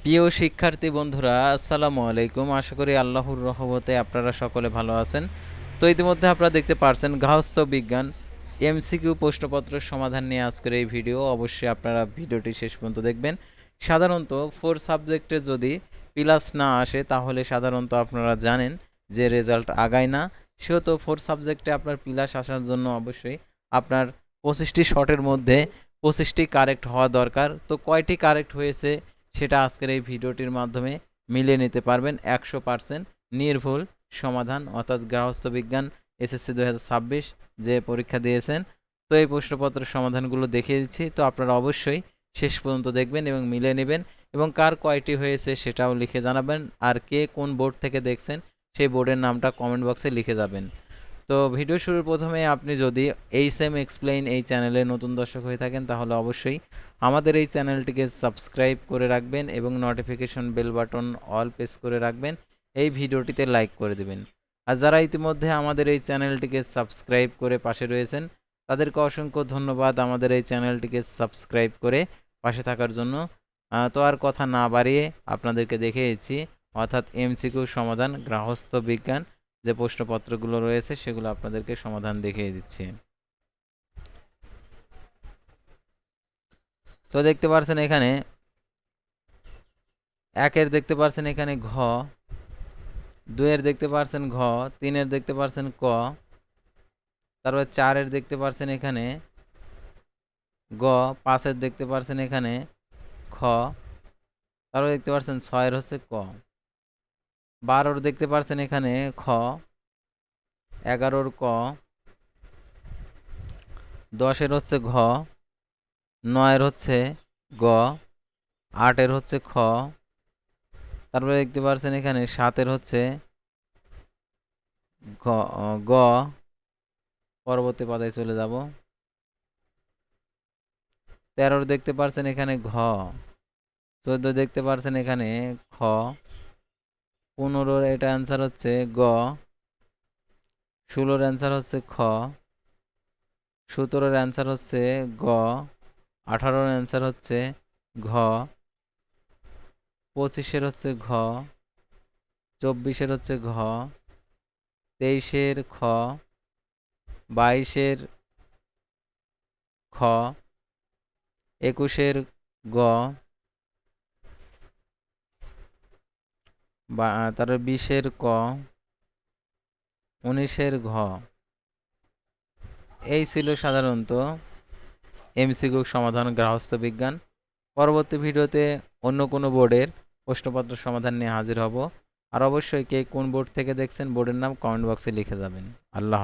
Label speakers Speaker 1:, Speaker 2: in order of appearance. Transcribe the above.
Speaker 1: প্রিয় শিক্ষার্থী বন্ধুরা, আসসালামু আলাইকুম। আশা করি আল্লাহর রহমতে আপনারা সকলে ভালো আছেন। তো ইতিমধ্যে আপনারা দেখতে পারছেন গার্হস্থ্য বিজ্ঞান এমসিকিউ প্রশ্নপত্রের সমাধান নিয়ে আজকের এই ভিডিও। অবশ্যই আপনারা ভিডিওটি শেষ পর্যন্ত দেখবেন। সাধারণত 4 সাবজেক্টে যদি প্লাস না আসে তাহলে সাধারণত আপনারা জানেন যে রেজাল্ট আগায় না। সেহেতু 4 সাবজেক্টে আপনার প্লাস আসার জন্য অবশ্যই আপনার 25টি শর্টের মধ্যে 25টি কারেক্ট হওয়া দরকার। তো কয়টি কারেক্ট হয়েছে সেটা আজকের এই ভিডিওটির মাধ্যমে মিলিয়ে নিতে পারবেন। 100% নির্ভুল সমাধান, অর্থাৎ গার্হস্থ্য বিজ্ঞান এসএসসি 2026 যে পরীক্ষা দিয়েছেন। তো এই প্রশ্নপত্রের সমাধানগুলো দেখিয়ে দিচ্ছি, তো আপনারা অবশ্যই শেষ পর্যন্ত দেখবেন এবং মিলিয়ে নেবেন এবং কার কয়টি হয়েছে সেটাও লিখে জানাবেন। আর কে কোন বোর্ড থেকে দেখছেন সেই বোর্ডের নামটা কমেন্ট বক্সে লিখে যাবেন। তো ভিডিও শুরুর প্রথমে আপনি যদি এইচএম এক্সপ্লেইন এই চ্যানেলে নতুন দর্শক হয়ে থাকেন তাহলে অবশ্যই আমাদের এই চ্যানেলটিকে সাবস্ক্রাইব করে রাখবেন এবং notification bell button all press করে রাখবেন। এই ভিডিওটিতে লাইক করে দেবেন। আর যারা ইতিমধ্যে আমাদের এই চ্যানেলটিকে সাবস্ক্রাইব করে পাশে রয়েছেন তাদেরকে অসংখ্য ধন্যবাদ আমাদের এই চ্যানেলটিকে সাবস্ক্রাইব করে পাশে থাকার জন্য। তো আর কথা না বাড়িয়ে আপনাদেরকে দেখিয়েছি, অর্থাৎ এমসিকিউ সমাধান গার্হস্থ্য বিজ্ঞান যে প্রশ্নপত্রগুলো রয়েছে সেগুলো আপনাদেরকে সমাধান দেখিয়ে দিচ্ছি। তো দেখতে পাচ্ছেন এখানে একের দেখতে পাচ্ছেন এখানে ঘ, দুইয়ের দেখতে পাচ্ছেন ঘ, তিনের দেখতে পাচ্ছেন ক, তারপর চারের দেখতে পাচ্ছেন এখানে গ, পাঁচের দেখতে পাচ্ছেন এখানে খ, তারপর দেখতে পাচ্ছেন ছয়ের হচ্ছে ক, 12-র দেখতে পাচ্ছেন এখানে খ, 11-র ক, 10-এর হচ্ছে ঘ, 9-এর হচ্ছে গ, 8-এর হচ্ছে খ, তারপরে দেখতে পাচ্ছেন এখানে 7-এর হচ্ছে গ, পরবর্তী পাতায় চলে যাব। 13-র দেখতে পাচ্ছেন এখানে ঘ, 14 দেখতে পাচ্ছেন এখানে খ, 15-র এটা অ্যান্সার হচ্ছে গ, 16-র অ্যান্সার হচ্ছে খ, 17-র অ্যান্সার হচ্ছে গ, 18-র অ্যান্সার হচ্ছে ঘ, 25-এর হচ্ছে ঘ, 24-এর হচ্ছে ঘ, 23-এর খ, 22-এর খ, 21-এর গ, তারপর 20-এর ক, 19-এর ঘ। এই ছিল সাধারণত এমসিকিউ সমাধান গার্হস্থ্য বিজ্ঞান। পরবর্তী ভিডিওতে অন্য কোনো বোর্ডের প্রশ্নপত্র সমাধান নিয়ে হাজির হব। আর অবশ্যই কে কোন বোর্ড থেকে দেখছেন বোর্ডের নাম কমেন্ট বক্সে লিখে যাবেন। আল্লাহ।